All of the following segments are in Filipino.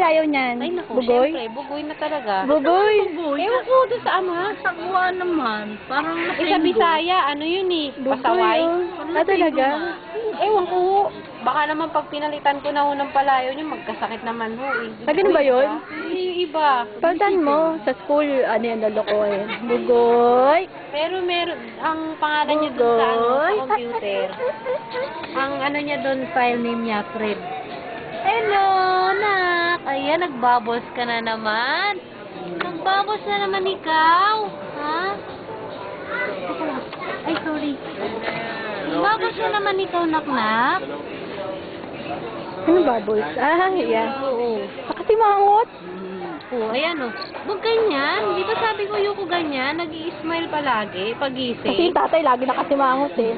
ayaw niyan? Ay, naku, Bugoy? siyempre, bugoy na talaga. Bugoy? Ewan ko doon sa ama. Sagwa naman. Parang Sa Bisaya, ano yun eh, pasaway. Ah, talaga? Ewan ko, baka naman pag pinalitan ko na ho ng palayo niyo, magkasakit naman ho eh. Ah, ganun ba yun? Yung iba. Palitan mo, sa school, ano yan, lalokohin. Bugoy? Pero meron, ang pangalan niya doon sa, ano, sa Bugoy? computer. Ang ano niya doon, file name niya, Fred. Hello, nak. Ayan, nagbubbles ka na naman. Nagbubbles na naman ikaw. Ha? Ay, sorry. Nagbubbles na naman ikaw, nak-nak. Ano bubbles? Ah, yan. Oo. Kasi mangot. Oo, ayan o. Huwag ganyan. Di ba sabi ko yung ganyan? Nag-i-smile palagi Kasi pagising. yung tatay lagi nakasimangot eh.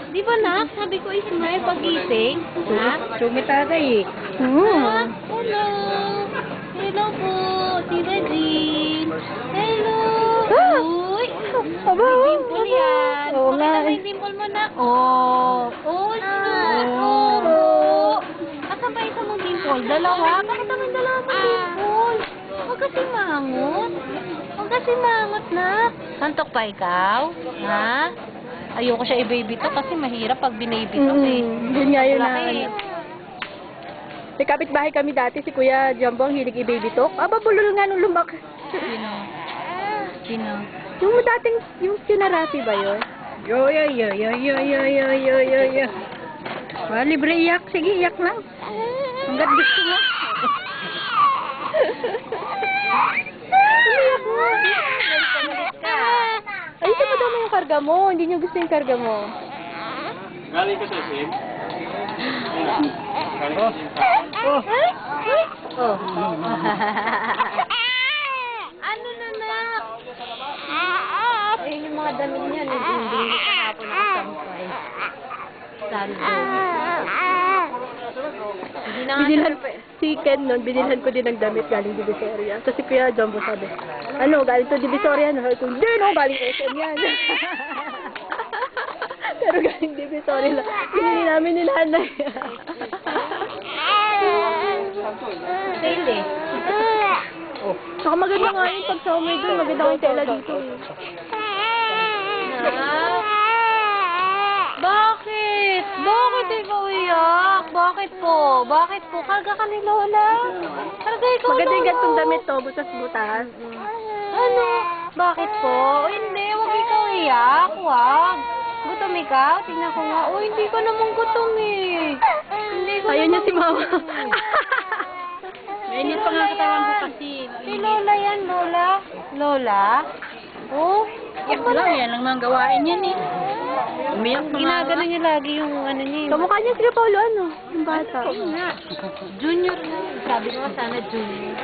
Di ba, nak? Sabi ko i-smile pagising. Ha? Sumi tatay eh. Ah, hello. Hello po, Tita Jean. Hello. Ah! Uy. Aba, May dimple yan. Oo nga. Pakita mo yung dimple mo na. Oh. Oh, sweet. Oh. Asan ba isa mong dimple? Dalawa? Pakita mo yung dalawa mong dimple. Huwag kasi mangot. Huwag kasi mangot na. Santok pa ikaw? Ha? Ayoko siya i-baby to kasi mahirap pag binaby to eh. Yun nga yun na. Laki. May kapitbahay kami dati, si Kuya Jumbo, ang hilig i-baby talk. Aba, bulol nga nung lumak. Sino? Sino? Yung dating, yung kinarati ba yun? Yo, yo, yo, yo, yo, yo, yo, yo, yo, yo. Ah, libre iyak. Sige, iyak lang. Hanggat gusto mo. Umiyak mo. Ay, sa madami yung karga mo. Hindi niyo gusto yung karga mo. Galing ka sa SM? Oh. Ano na, nak? Ayun yung mga damit niya. Nag-imbili ka hapon ako sa mukhay. Saldo. Hindi na nga Binilhan, siya- si Ken nun, binilhan ko din ng damit galing Divisoria. Tapos si Kuya Jumbo sabi, ano, galing to Divisoria? No? Sabi ko, hindi no, galing SM yan. Pero galing Divisoria lang. Pinili namin ni nanay. Sale eh. Oh. Saka maganda nga yun pag sa umay doon, maganda yung tela dito eh. Nak? Bakit? Bakit ikaw iyak? Bakit po? Bakit po? Karga ka ni Lola? Karga ikaw, Maganda yung Lola. gantong damit to, butas-butas. Ano? Bakit po? Hindi, wag ikaw iyak. Wag. Gutom ikaw? Tingnan ko nga. Oh, hindi ka naman gutom eh. Hindi ko Ayun niya naman si Mama. gutom eh. Mainit pa nga katawan ko kasi. Si Lola yan, Lola. Lola? Oh? Iyak lang. Yan lang mga gawain yan eh. Umiyak pa nga. Ginagano niya lagi yung ano niya. yung- Kamukha niya sila Paulo, ano? Yung bata. Junior na. Sabi ko nga sana junior.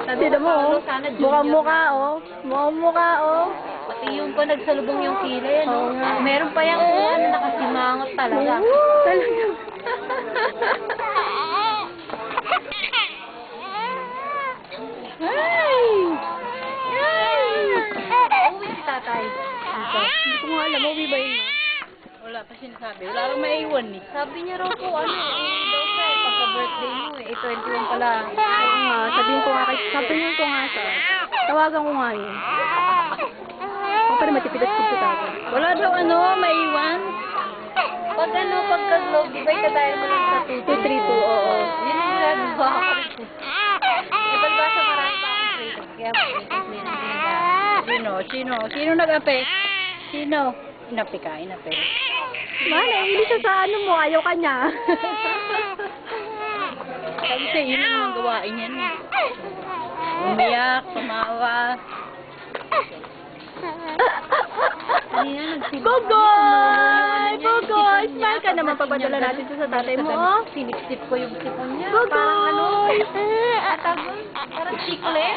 Sabi Sino ko mo, oh? sana junior. Mukhang-mukha, oh. Mukhang-mukha, oh. Pati yung pa nagsalubong yung kilay, Oo ano? nga. Meron pa yung ano, nakasimangot talaga. Talaga. Ay! Uwi si tatay. Hindi ko nga alam, uwi ba yun? Wala pa sinasabi. Wala kang maiwan eh. Sabi niya raw po, ano, uwi daw siya, pagka-birthday mo eh, 21 pala. Oo nga, sabihin ko nga sa, tawagan ko nga yun. Ako pa rin matipidas ko sa tatay. Wala daw ano, maiwan. Pag ano, pagka-globe, di ba itadayal mo lang sa 232, oo. Yun yung ginagawa ko. Eh, palibasa marami pa akong fritos, kaya fritos na yun ang ginagawa. Sino nag-ape? Sino? Inape ka, inape. Man, hindi siya sa ano mo, ayaw ka niya. Sabi siya, yun ang mga gawain yan eh. Umiyak, tumawa. Kanina nagsilip. Bugoy! Bugoy! Smile ka naman pagpadala natin ito sa tatay mo, oh. Sinip-sip ko yung sipon niya. Bugoy! Parang ano, parang chiclet.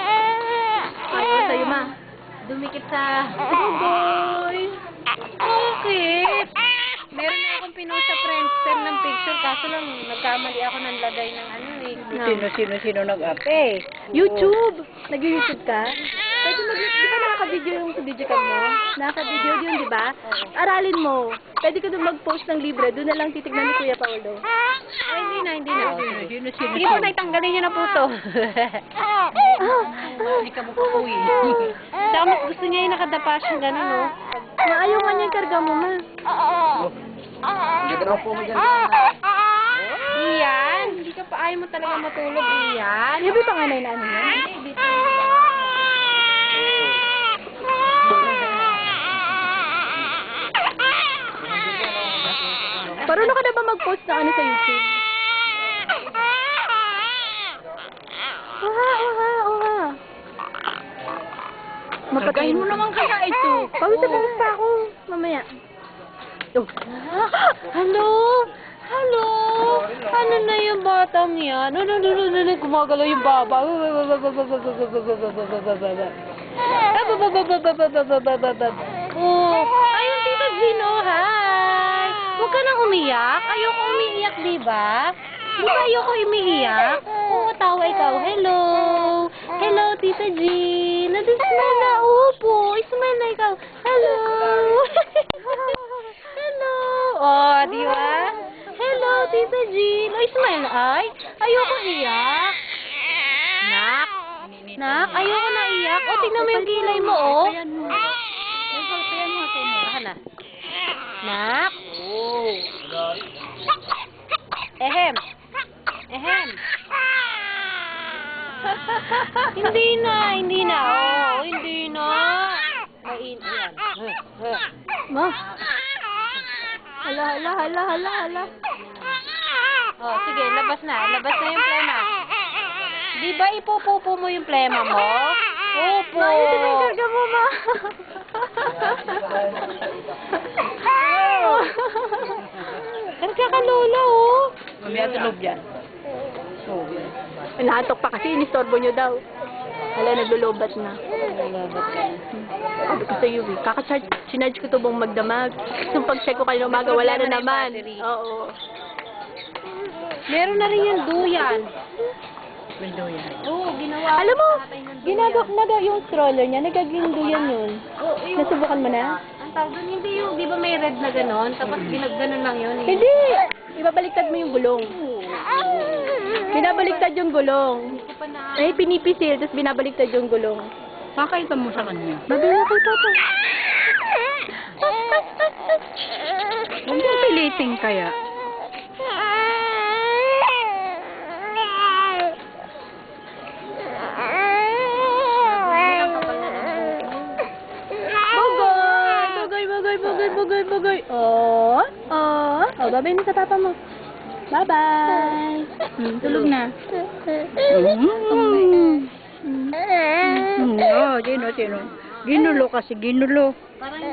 Ano sa'yo, ma? Dumikit sa... Bugoy! Bakit? Meron na akong pinost sa Friendster ng picture, kaso lang nagkamali ako ng lagay ng ano eh. Sino nag-ape? YouTube! Nag-YouTube ka? Pwede di ba nakaka-video yung sa video cam mo? Nakaka-video yun, di ba? Aralin mo. pwede ka doon mag-post ng libre. Doon na lang titignan ni Kuya Paolo. Ay, hindi na, hindi na. Sino, sino, Sige po, tanggalin niyo na po to. Hindi ka mo pupuwi. Saka mas gusto niya yung nakadapa siyang gano'n, no? Ayaw nga niya karga mo, ma. Iyan, hindi ka pa ayaw mo talaga matulog, Iyan. Yabi panganay na ano yan? Parang ka na ba mag-post na ano sa YouTube? Oha. Mapatayin mo naman kaya ito. Pawis na pawis pa ako. Mamaya. Oh. Hello? Hello? Ano na yung batang yan? Gumagalaw yung baba. Oh, ayun, Tita Gino, hi! Huwag ka nang umiyak. Ayoko umiiyak, di ba? Di ba ayoko umiiyak? Oo, tawa ikaw. Hello! Hello, Tita Jean! Smile na, upo. Smile na ikaw. Hello! Hello! Oh, di ba? Hello, Tita Jean! Ay, smile na. Ay, ayoko iyak. Nak, ayoko na iyak. O, tingnan mo yung kilay mo, oh. Kaya mo ito mo. Hala. Nak? Ehem. Ehem. Hindi na. Oh, hindi na. Yan. Ma. Hala. Oh, sige, labas na. Labas na yung plema. Di ba ipupupo mo yung plema mo? Opo. Ma, hindi na yung karga mo, ma. Karga ka, Lola, oh. Mamaya tulog yan. Nahatok pa kasi, inistorbo nyo daw. Hala, naglulubat na. Sabi ko sa iyo, sinadge ko to buong magdamag. So, pag-check ko kayo umaga, wala na naman. Oo. Meron na rin yung duyan. May yan. Oo, ginawa. Alam mo, yung stroller niya, nagaging duyan yun. Oh, Nasubukan mo na? Ang tawag doon, hindi yung, di ba may red na ganon? Tapos ginaganon lang yun. Eh. Hindi! Ibabaliktad mo yung gulong. Binabaliktad yung gulong. Hindi ko pa na... Ay, pinipisil, tapos binabaliktad yung gulong. Pakaitan mo sa kanya. Babaya kay Papa. Hindi piliting kaya. Bugay. Oh, babay mo sa Papa mo. Bye-bye. Tulog na. Gino. Ginulo kasi, ginulo.